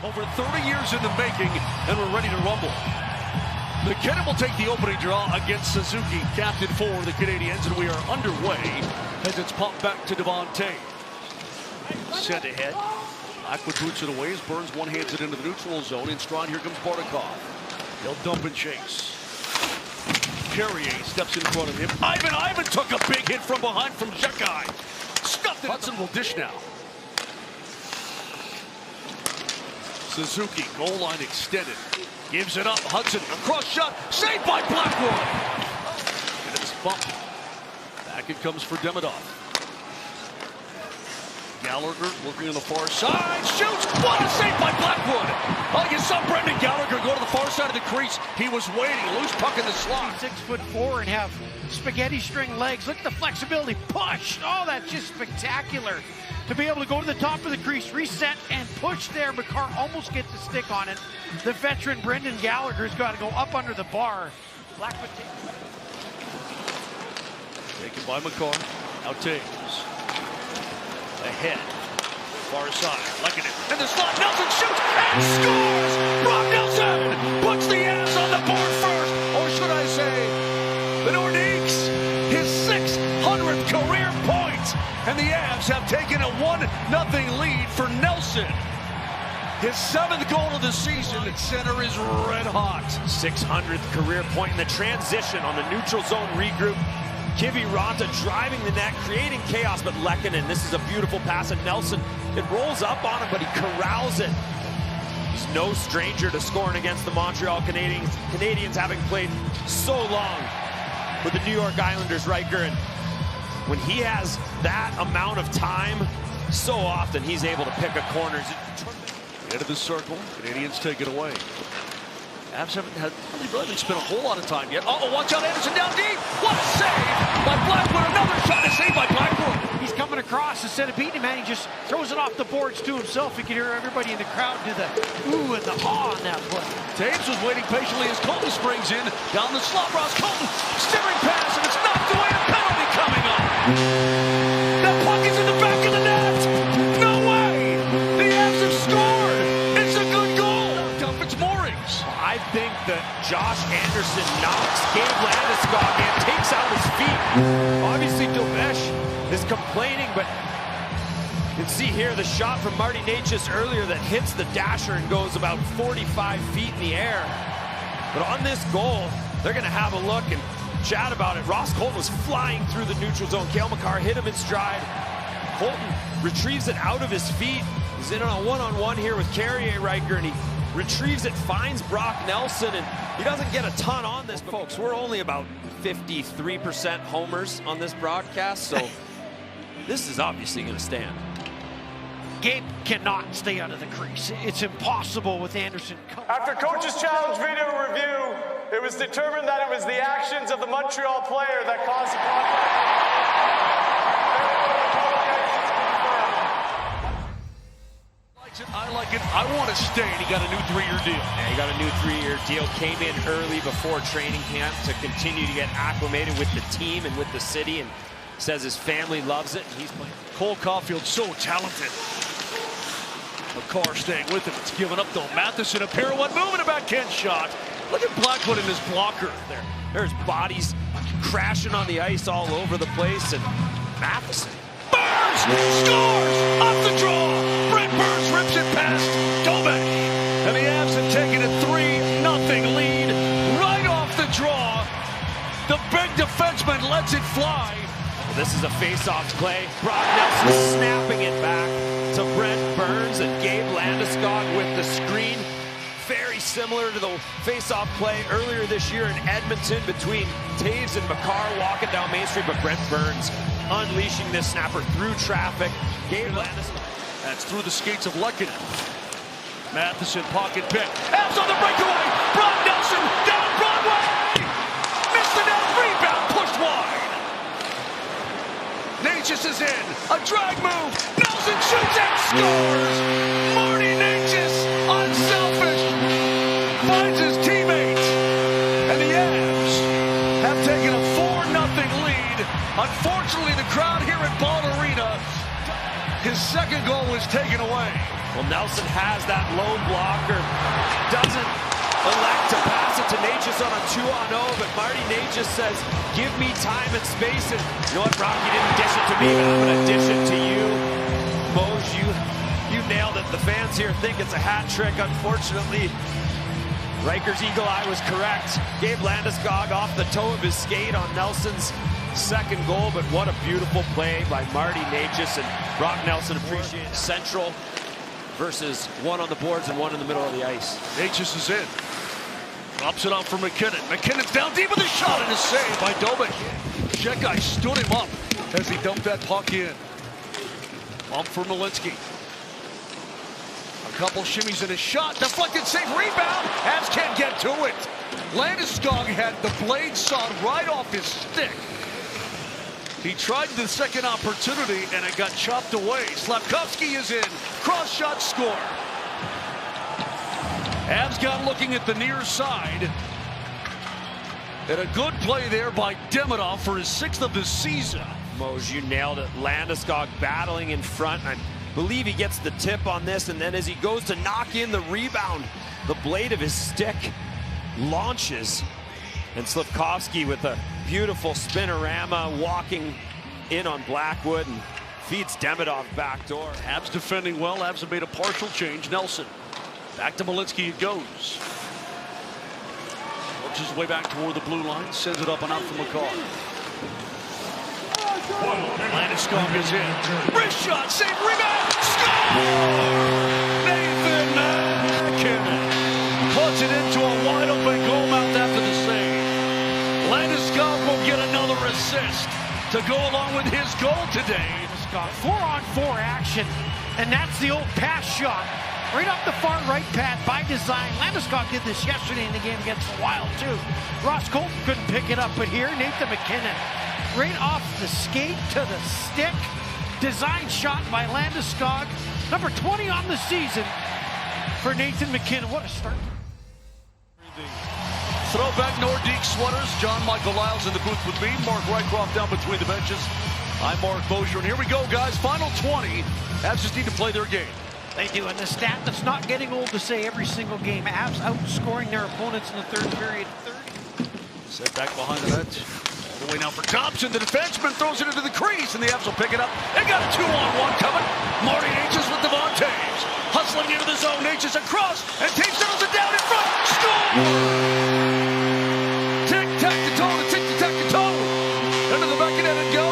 Over 30 years in the making, and we're ready to rumble. McKinnon will take the opening draw against Suzuki, captain for the Canadiens, and we are underway as it's popped back to Devontae. Sent ahead. Blackwood boots it away as Burns one-hands it into the neutral zone. In stride, here comes Bartikov. He'll dump and chase. Carrier steps in front of him. Ivan took a big hit from behind from Shekai. Stuffed it. Hudson will dish now. Suzuki, goal line extended. Gives it up. Hudson, a cross shot. Saved by Blackwood. And it's bumped. Back it comes for Demidov. Gallagher looking on the far side. Shoots. What a save by Blackwood. Oh, you saw Brendan Gallagher go to the far side of the crease. He was waiting. Loose puck in the slot. 6'4" and have spaghetti string legs. Look at the flexibility. Push. Oh, that's just spectacular. To be able to go to the top of the crease, reset, and push there. McCarr almost gets a stick on it. The veteran Brendan Gallagher's got to go up under the bar. Blackwood taken by McCarr. Now Taves. Ahead. Far side. Liking it. In the slot. Nelson shoots and scores! Brock Nelson puts the Avs on the board first. Or should I say, the Nordiques, his 600th career point. And the Avs have taken a 1-0 lead for Nelson. His 7th goal of the season. At center is red hot. 600th career point in the transition on the neutral zone regroup. Kiviranta driving the net, creating chaos, but Lehkonen, this is a beautiful pass, and Nelson, it rolls up on him, but he corrals it. He's no stranger to scoring against the Montreal Canadiens. Canadiens having played so long with the New York Islanders, Riker, and when he has that amount of time, so often he's able to pick a corner. Into the circle, Canadiens take it away. Avs haven't really spent a whole lot of time yet. Uh-oh, watch out, Anderson down deep. What a save by Blackwood. Another shot, a save by Blackwood. He's coming across. Instead of beating him, man, he just throws it off the boards to himself. You can hear everybody in the crowd do the ooh and the ah on that play. Taves was waiting patiently as Colton springs in. Down the slot, Ross Colton. Steering pass, and it's knocked away. A penalty coming up. That puck is in the back of the net. No way. The Avs have scored. It's a good goal. Dump its moorings. I think that Josh Anderson knocks Gabe Landeskog and takes out his feet. Obviously, Dovesh is complaining, but you can see here the shot from Marty Necas earlier that hits the dasher and goes about 45 feet in the air. But on this goal, they're going to have a look and chat about it. Ross Colton was flying through the neutral zone. Cale Makar hit him in stride. Colton retrieves it out of his feet. He's in on a one-on-one here with Carrier, Riker, and he retrieves it, finds Brock Nelson, and he doesn't get a ton on this. But folks, we're only about 53% homers on this broadcast, so this is obviously going to stand. Gabe cannot stay out of the crease. It's impossible with Anderson. After Coach's Challenge video review, it was determined that it was the actions of the Montreal player that caused the contact. I like it. I want to stay. And he got a new 3-year deal. Yeah, he got a new 3-year deal. Came in early before training camp to continue to get acclimated with the team and with the city, and says his family loves it. And he's playing. Cole Caulfield, so talented. McCarr staying with him. It's given up though. Matheson, a pirouette moving about Kent's shot. Look at Blackwood in his blocker there. There's bodies crashing on the ice all over the place, and Matheson. Burns scores off the draw. Brent Burns rips it past Dovesh. And the Avs have taken a 3-0 lead right off the draw. The big defenseman lets it fly. Well, this is a face-off play. Brock Nelson snapping it back to Brent Burns, and Gabe Landeskog with the screen. Very similar to the face-off play earlier this year in Edmonton between Taves and McCarr walking down Main Street, but Brent Burns unleashing this snapper through traffic. Gabe Landeskog. That's through the skates of Lehkonen. Matheson pocket pick. Avs on the breakaway. Brock Nelson down Broadway. Missed the net. Rebound pushed wide. Necas is in. A drag move. Nelson shoots and scores. Marty Necas, unselfish, finds his teammates. And the Avs have taken a 4-0 lead. Unfortunately, the crowd here at Ball Arena, his second goal was taken away. Well, Nelson has that low blocker. Doesn't elect to pass it to Necas on a 2-on-0, but Marty Necas says, give me time and space. And you know what, Brock, you didn't dish it to me, but I'm going to dish it to you. Moj, you nailed it. The fans here think it's a hat trick. Unfortunately, Riker's eagle eye was correct. Gabe Landeskog off the toe of his skate on Nelson's second goal, but what a beautiful play by Marty Necas, and Brock Nelson appreciated it. Central versus one on the boards and one in the middle of the ice. Necas is in. Drops it off for McKinnon. McKinnon's down deep with a shot and a save by Dobik. Shekai stood him up as he dumped that puck in. Bump for Malinsky. A couple shimmies and a shot. Deflected, safe rebound. Avs can't get to it. Landeskog had the blade sawed right off his stick. He tried the second opportunity and it got chopped away. Slafkovsky is in. Cross shot, score. Avs got looking at the near side. And a good play there by Demidov for his 6th of the season. Moj, you nailed it. Landeskog battling in front. I believe he gets the tip on this, and then as he goes to knock in the rebound, the blade of his stick launches. And Slafkovsky with a beautiful spinorama walking in on Blackwood and feeds Demidov backdoor. Avs defending well. Avs have made a partial change. Nelson. Back to Malinsky it goes. Works his way back toward the blue line. Sends it up and out for McCall. Landeskog is in. Wrist shot. Save. Rebound. Score! Nathan McKinnon puts it into a wide open goal mouth after the save. Landeskog will get another assist to go along with his goal today. 4-on-4 action, and that's the old pass shot. Right off the far right pad by design. Landeskog did this yesterday in the game against the Wild, too. Ross Colton couldn't pick it up, but here, Nathan McKinnon. Right off the skate to the stick. Design shot by Landeskog. Number 20 on the season for Nathan McKinnon. What a start. Throwback Nordique sweaters. John Michael Lyles in the booth with me. Mark Rycroft down between the benches. I'm Mark Bozier, and here we go, guys. Final 20. Avs just need to play their game. They do, and the stat that's not getting old to say every single game. Avs outscoring their opponents in the third period 30. Set back behind the net. All the way now for Thompson. The defenseman throws it into the crease, and the Avs will pick it up. They got a 2-on-1 coming. Marty Necas with Devon Taves. Hustling into the zone. Necas across, and Taves settles it down in front. Score! Tic-tac-toe to tic-tac-toe. Into the back of net and go.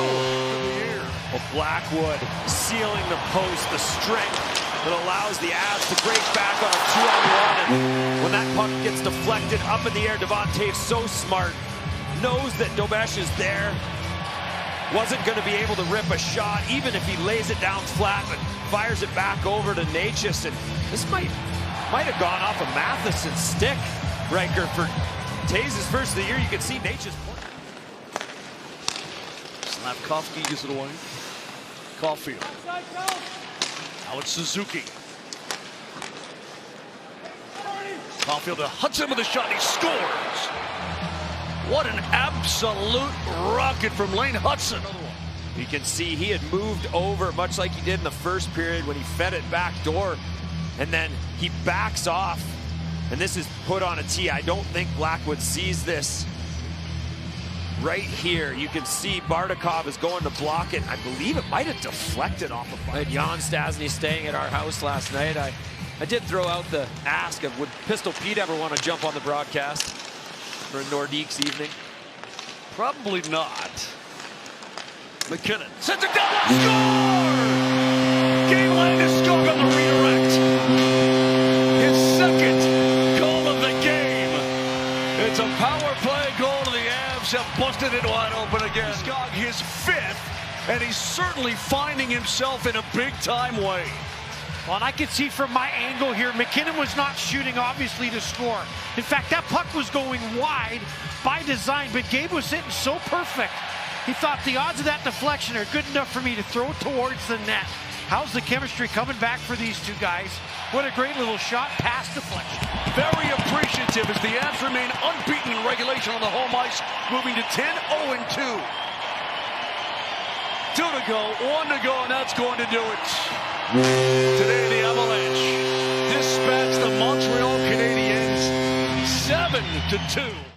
Well, Blackwood sealing the post, the strength that allows the Avs to break back on a 2-on-1. And when that puck gets deflected up in the air, Devon Taves so smart, knows that Dobik is there, wasn't going to be able to rip a shot, even if he lays it down flat, but fires it back over to Necas. And this might have gone off of Matheson's stick, Riker, for Taves' first of the year. You can see Necas. Slafkovsky gives it away. Caulfield. Now it's Suzuki. Caulfield to Hudson with a shot. He scores. What an absolute rocket from Lane Hudson. You can see he had moved over much like he did in the first period when he fed it back door, and then he backs off, and this is put on a tee. I don't think Blackwood sees this. Right here, you can see Bardakov is going to block it. I believe it might have deflected off of Bardakov. I had Jan Stasny staying at our house last night. I did throw out the ask of, would Pistol Pete ever want to jump on the broadcast for Nordique's evening? Probably not. McKinnon sends it down. Score! Gabe Landeskog on the redirect. His second goal of the game. It's a power play goal to the Avs. Have busted it wide open again. Landeskog his 5th, and he's certainly finding himself in a big-time way. Well, and I can see from my angle here, McKinnon was not shooting, obviously, to score. In fact, that puck was going wide by design, but Gabe was hitting so perfect. He thought the odds of that deflection are good enough for me to throw it towards the net. How's the chemistry coming back for these two guys? What a great little shot, pass deflection. Very appreciative as the Avs remain unbeaten in regulation on the home ice, moving to 10-0-2. 2 to go, 1 to go, and that's going to do it. Today, the Avalanche 1-2.